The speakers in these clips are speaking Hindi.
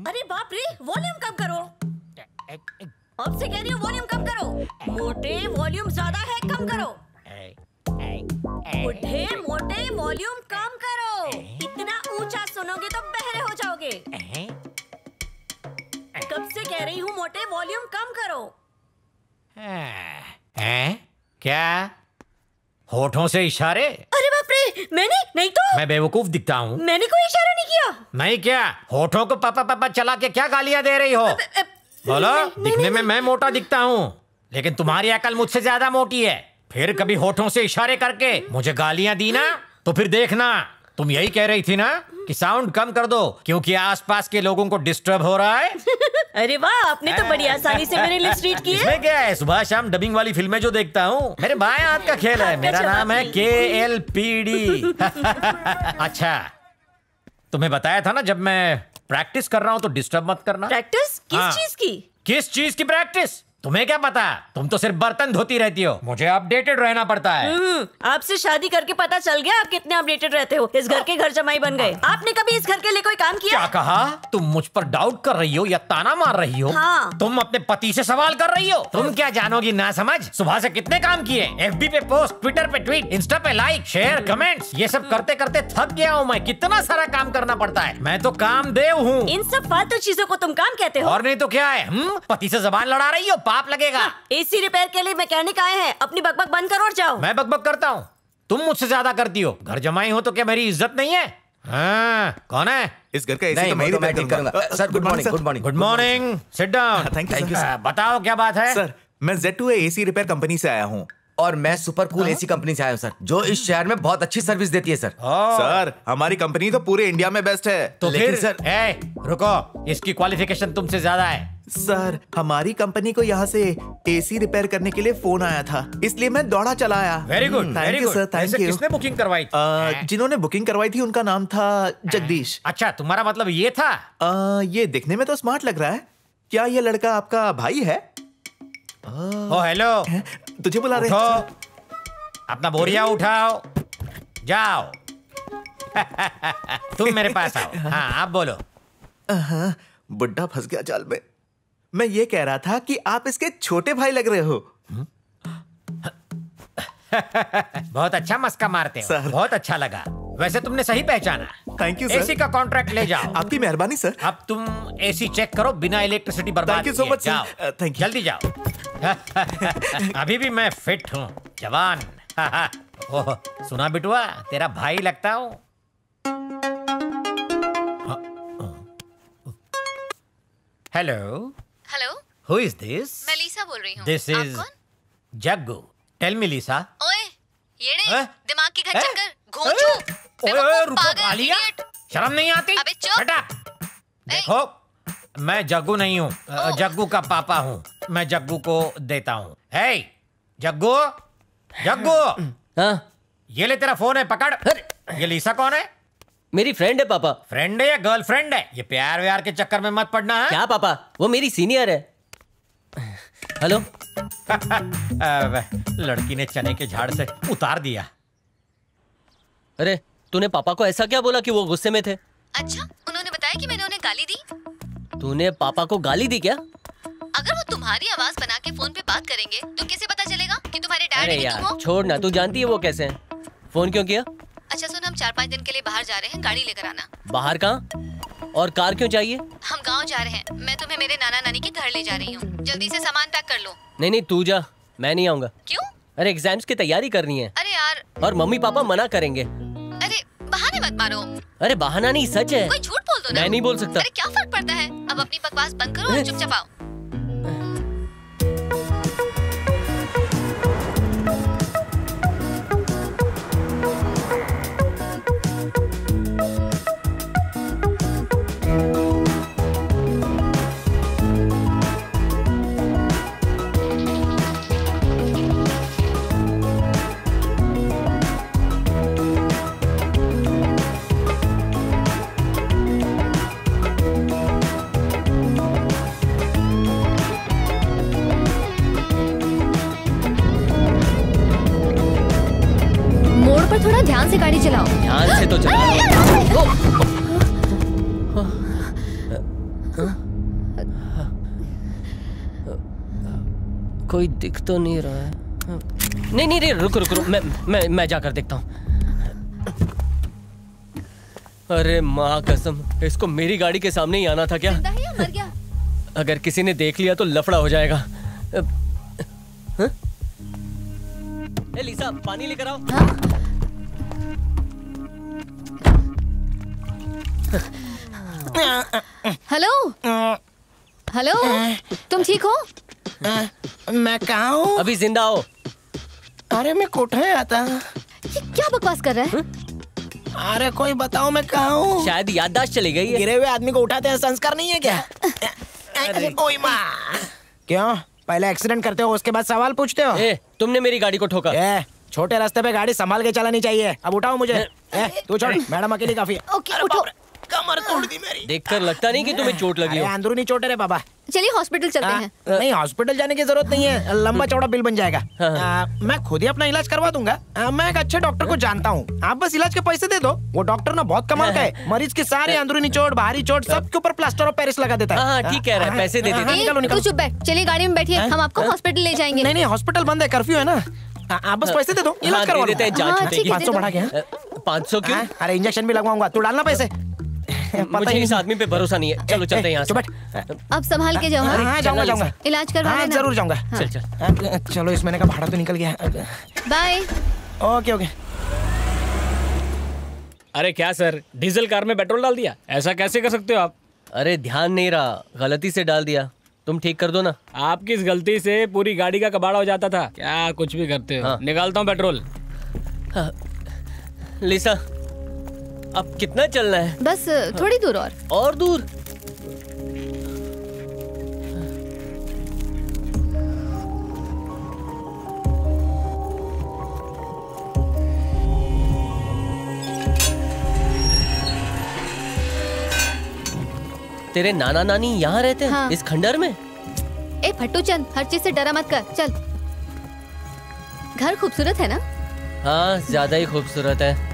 अरे बाप रे, वॉल्यूम कम करो। अब से कह रही हूँ वॉल्यूम कम करो। मोटे वॉल्यूम ज्यादा है, कम करो। बुढ़े मोटे वॉल्यूम कम करो। इतना ऊंचा सुनोगे तो बहरे हो जाओगे। कब से कह रही हूँ मोटे वॉल्यूम कम करो। क्या होठों से इशारे? अरे बाप रे, मैंने नहीं तो। मैं बेवकूफ दिखता हूँ? मैंने कोई इशारा नहीं किया। नहीं क्या? होठों को पापा पापा चला के क्या गालियां दे रही हो? बोलो। दिखने में मैं मोटा दिखता हूँ, लेकिन तुम्हारी अकल मुझसे ज्यादा मोटी है। फिर कभी होठों से इशारे करके मुझे गालियां दी ना, तो फिर देखना। तुम यही कह रही थी ना कि साउंड कम कर दो क्योंकि आसपास के लोगों को डिस्टर्ब हो रहा है। अरे वाह, आपने तो बड़ी आसानी से मेरे लिप्स रीड किए। इसमें क्या है? सुबह शाम डबिंग वाली फिल्में जो देखता हूँ, मेरे बाएं हाथ का खेल है। मेरा नाम है KLPD। अच्छा, तुम्हें बताया था ना जब मैं प्रैक्टिस कर रहा हूँ तो डिस्टर्ब मत करना। प्रैक्टिस किस चीज की? किस चीज की प्रैक्टिस? तुम्हें क्या पता? तुम तो सिर्फ बर्तन धोती रहती हो। मुझे अपडेटेड रहना पड़ता है। आपसे शादी करके पता चल गया आप कितने अपडेटेड रहते हो। इस घर के घर जमाई बन गए। आपने कभी इस घर के लिए कोई काम किया? क्या कहा? तुम मुझ पर डाउट कर रही हो या ताना मार रही हो? हाँ। तुम अपने पति से सवाल कर रही हो? तुम क्या जानोगी ना समझ। सुबह से कितने काम किए। FB पे पोस्ट, ट्विटर पे ट्वीट, इंस्टा पे लाइक, शेयर, कमेंट्स, ये सब करते करते थक गया हूँ मैं। कितना सारा काम करना पड़ता है। मैं तो कामदेव हूँ। इन सब फालतू चीजों को तुम काम कहते हो? और नहीं तो क्या है? पति से जबान लड़ा रही हो, पाप लगेगा। AC रिपेयर के लिए मैकेनिक आए हैं। अपनी बकबक बंद करो और जाओ। मैं बकबक करता हूँ? तुम मुझसे ज्यादा करती हो। घर जमाई हो तो क्या मेरी इज्जत नहीं है? हाँ, कौन है? इस घर का AC तो मैं रिपेयर करूंगा। Sir good morning. Good morning. Good morning. Sit down. Thank you sir. बताओ क्या बात है? सर, मैं Z2A AC रिपेयर कंपनी से आया हूँ। और मैं सुपर कूल AC कंपनी से आया हूँ सर, जो इस शहर में बहुत अच्छी सर्विस देती है सर। सर, हमारी कंपनी तो पूरे इंडिया में बेस्ट है। तो लेकिन फिर सर रुको, इसकी क्वालिफिकेशन तुमसे ज्यादा है। सर, हमारी कंपनी को यहाँ से AC रिपेयर करने के लिए फोन आया था, इसलिए मैं दौड़ा चला आया। Very good, thank you sir, thank you. किसने बुकिंग करवाई थी? जिन्होंने बुकिंग करवाई थी उनका नाम था जगदीश। अच्छा, तुम्हारा मतलब ये था? ये दिखने में तो स्मार्ट लग रहा है। क्या ये लड़का आपका भाई है? ओ हेलो, तुझे बुला रहे हैं। अपना बोरिया उठाओ, जाओ। तुम मेरे पास आओ। हाँ, आप बोलो। बुड्ढा फंस गया जाल में। मैं ये कह रहा था कि आप इसके छोटे भाई लग रहे हो। बहुत अच्छा मस्का मारते हो सर। बहुत अच्छा लगा। वैसे तुमने सही पहचाना। Thank you sir. AC का कॉन्ट्रैक्ट ले जाओ। आपकी मेहरबानी सर। अब तुम AC चेक करो बिना इलेक्ट्रिसिटी बर्बाद थैंक यू सो किए। मच जाओ, सर। Thank you. जल्दी जाओ। अभी भी मैं फिट हूँ, जवान। ओह, सुना बिटुआ, तेरा भाई लगता हूँ। Hello. Hello, who is this? मैं लीसा बोल रही हूँ। दिस आप इज कौन? जग्गू। Tell me Lisa. ओए, ये नहीं, हैं? दिमाग की घर हैं? चक्कर, घोंचू, ओए बेवकूफ, रुको पागल, गालियाँ। idiot। शर्म नहीं आती? अबे चुप। हटा। देखो, मैं जग्गू नहीं हूँ, जग्गू का पापा हूँ। मैं जग्गू को देता हूँ। हे जग्गू, जग्गू। हाँ, ये ले तेरा फोन है, पकड़। ये लीसा कौन है? मेरी फ्रेंड है पापा। फ्रेंड है या गर्लफ्रेंड है? ये प्यार व्यार के चक्कर में मत पड़ना है। क्या पापा, वो मेरी सीनियर है। हेलो। लड़की ने चने के झाड़ से उतार दिया। अरे तूने पापा को ऐसा क्या बोला कि वो गुस्से में थे? अच्छा, उन्होंने बताया कि मैंने उन्हें गाली दी। तूने पापा को गाली दी क्या? अगर वो तुम्हारी आवाज बना के फोन पे बात करेंगे तो कैसे पता चलेगा कि तुम्हारे डैड अरे है कि यार तुम हो? छोड़ ना, तू जानती है वो कैसे हैं। फोन क्यों किया? अच्छा सुन, हम 4-5 दिन के लिए बाहर जा रहे हैं, गाड़ी लेकर आना। बाहर कहाँ? और कार क्यों चाहिए? हम गांव जा रहे हैं, मैं तुम्हें मेरे नाना नानी के घर ले जा रही हूँ। जल्दी से सामान पैक कर लो। नहीं नहीं, तू जा, मैं नहीं आऊंगा। क्यों? अरे एग्जाम्स की तैयारी करनी है। अरे यार। और मम्मी पापा मना करेंगे। अरे बहाने मत मारो। अरे बहाना नहीं, सच है। कोई झूठ बोल दो ना। मैं नहीं बोल सकता। अरे क्या फर्क पड़ता है, अब अपनी बकवास बंद करो और चुपचाप आओ। थोड़ा ध्यान से गाड़ी चलाओ। ध्यान से तो चला। कोई दिख तो नहीं रहा है। नहीं नहीं नहीं, रुक रुक रुक, मैं जाकर देखता हूँ। अरे माँ कसम, इसको मेरी गाड़ी के सामने ही आना था क्या? जिंदा है या मर गया? अगर किसी ने देख लिया तो लफड़ा हो जाएगा। हाँ? ए लीसा, पानी लेकर आओ। हाँ? हेलो हेलो, तुम ठीक हो? मैं कहाँ हूँ? अभी जिंदा हो। अरे मैं कोठे आता। ये क्या बकवास कर रहा है? अरे कोई बताओ मैं कहाँ हूँ? शायद याददाश्त चली गई है। गिरे हुए आदमी को उठाते हैं संस्कार नहीं है क्या? ओए माँ, क्यों पहले एक्सीडेंट करते हो उसके बाद सवाल पूछते हो? ए, तुमने मेरी गाड़ी को ठोका। छोटे रास्ते पे गाड़ी संभाल के चलानी चाहिए। अब उठाओ मुझे। तू छोड़, मैडम अकेली काफी है। ओके, उठो। कमर तोड़ दी मेरी। देखकर लगता नहीं कि तुम्हें चोट लगी हो। अंदरूनी चोट है रे बाबा। चलिए हॉस्पिटल चलते हैं। नहीं, हॉस्पिटल जाने की जरूरत नहीं है, लंबा चौड़ा बिल बन जाएगा। मैं खुद ही अपना इलाज करवा दूंगा। मैं एक अच्छे डॉक्टर को जानता हूँ, आप बस इलाज के पैसे दे दो। वो डॉक्टर ना बहुत कमाल का है, मरीज की सारी अंदरूनी चोट, बाहरी चोट सबके ऊपर प्लास्टर ऑफ पेरिस लगा देता है। हाँ ठीक कह रहा है, पैसे दे देते। तू चुप बैठ, चलिए गाड़ी में बैठिए, हम आपको हॉस्पिटल ले जाएंगे। नहीं नहीं, हॉस्पिटल बंद है, कर्फ्यू है ना। आप बस पैसे दे दो, इलाज करवा देते हैं, जांच छूटेगी। 500 बढ़ा के। 500 क्यों? अरे इंजेक्शन भी लगवाऊंगा, तू डालना पैसे। मुझे इस आदमी पे भरोसा नहीं है। चलो चलते हैं यहाँ से। अब संभाल के जाओ। हाँ जाऊंगा जाऊंगा, इलाज करवा लेना। जरूर जाऊंगा। चल चल। चलो, इस महीने का भाड़ा तो निकल गया। बाय। Okay okay. अरे क्या सर, डीजल कार में पेट्रोल डाल दिया? ऐसा कैसे कर सकते हो आप? अरे ध्यान नहीं रहा, गलती से डाल दिया। तुम ठीक कर दो ना। आपकी इस गलती से पूरी गाड़ी का कबाड़ा हो जाता था। क्या कुछ भी करते हो। निकालता हूँ पेट्रोल। लिसा, अब कितना चलना है? बस थोड़ी दूर और दूर। तेरे नाना नानी यहाँ रहते हैं? हाँ। इस खंडर में? ए फट्टू चंद, हर चीज से डरा मत कर, चल। घर खूबसूरत है ना? हाँ, ज्यादा ही खूबसूरत है।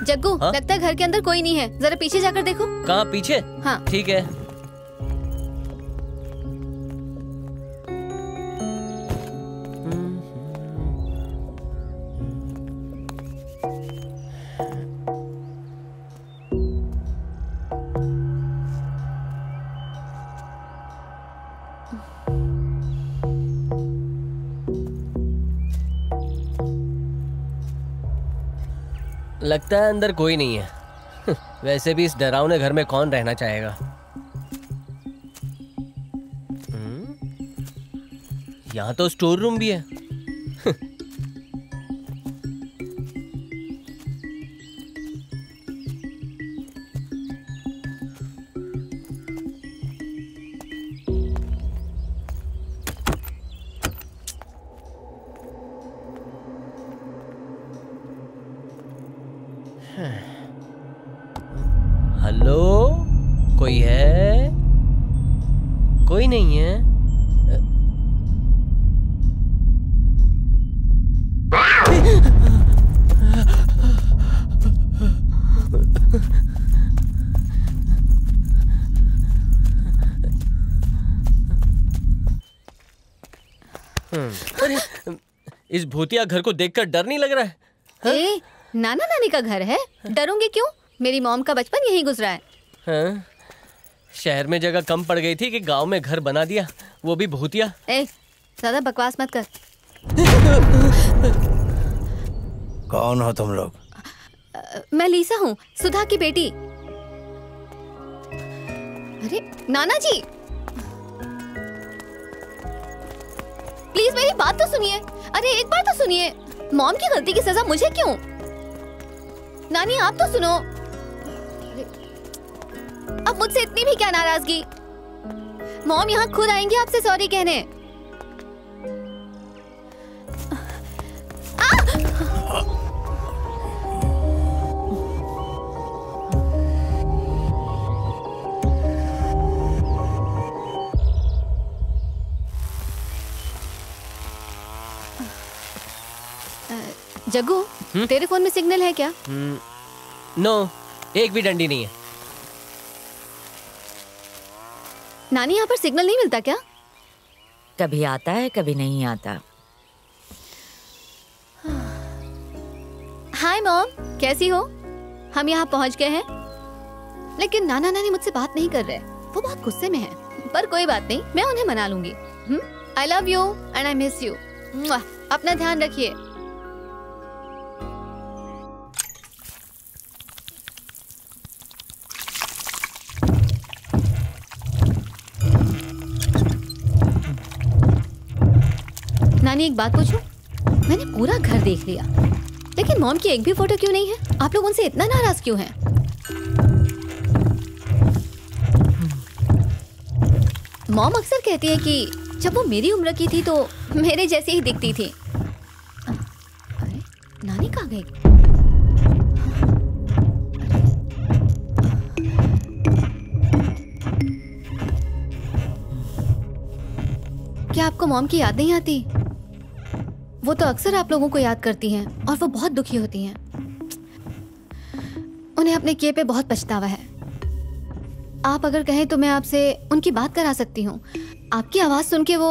जग्गू, लगता है घर के अंदर कोई नहीं है, जरा पीछे जाकर देखो। कहाँ पीछे? हाँ ठीक है। लगता है अंदर कोई नहीं है। वैसे भी इस डरावने घर में कौन रहना चाहेगा। यहाँ तो स्टोर रूम भी है। हेलो, कोई है? कोई नहीं है। अरे, इस भूतिया घर को देखकर डर नहीं लग रहा है? ए, नाना नानी का घर है, डरूंगी क्यों? मेरी मॉम का बचपन यहीं गुजरा है। हाँ? शहर में जगह कम पड़ गई थी कि गांव में घर बना दिया, वो भी भूतिया। ए, ज्यादा बकवास मत कर। कौन हो तुम लोग? मैं लीसा हूँ, सुधा की बेटी। अरे नाना जी, प्लीज मेरी बात तो सुनिए। अरे एक बार तो सुनिए। मॉम की गलती की सजा मुझे क्यों? नानी आप तो सुनो। अब मुझसे इतनी भी क्या नाराजगी? मॉम यहाँ खुद आएंगे आपसे सॉरी कहने। जग्गू, तेरे फोन में सिग्नल है क्या? नो, एक भी डंडी नहीं है। नानी यहाँ पर सिग्नल नहीं मिलता क्या? कभी आता है कभी नहीं आता। हाय मॉम, कैसी हो? हम यहाँ पहुँच गए हैं, लेकिन नाना नानी मुझसे बात नहीं कर रहे। वो बहुत गुस्से में हैं। पर कोई बात नहीं, मैं उन्हें मना लूंगी। I love you and I miss you. अपना ध्यान रखिए। नानी एक बात पूछूं? मैंने पूरा घर देख लिया, लेकिन मॉम की एक भी फोटो क्यों नहीं है? आप लोग उनसे इतना नाराज क्यों हैं? मॉम अक्सर कहती है कि जब वो मेरी उम्र की थी तो मेरे जैसी ही दिखती थी। अरे नानी कहाँ गई? क्या आपको मॉम की याद नहीं आती? वो तो अक्सर आप लोगों को याद करती हैं और वो बहुत दुखी होती हैं। उन्हें अपने किए पे बहुत पछतावा है। आप अगर कहें तो मैं आपसे उनकी बात करा सकती हूँ। आपकी आवाज़ सुन के वो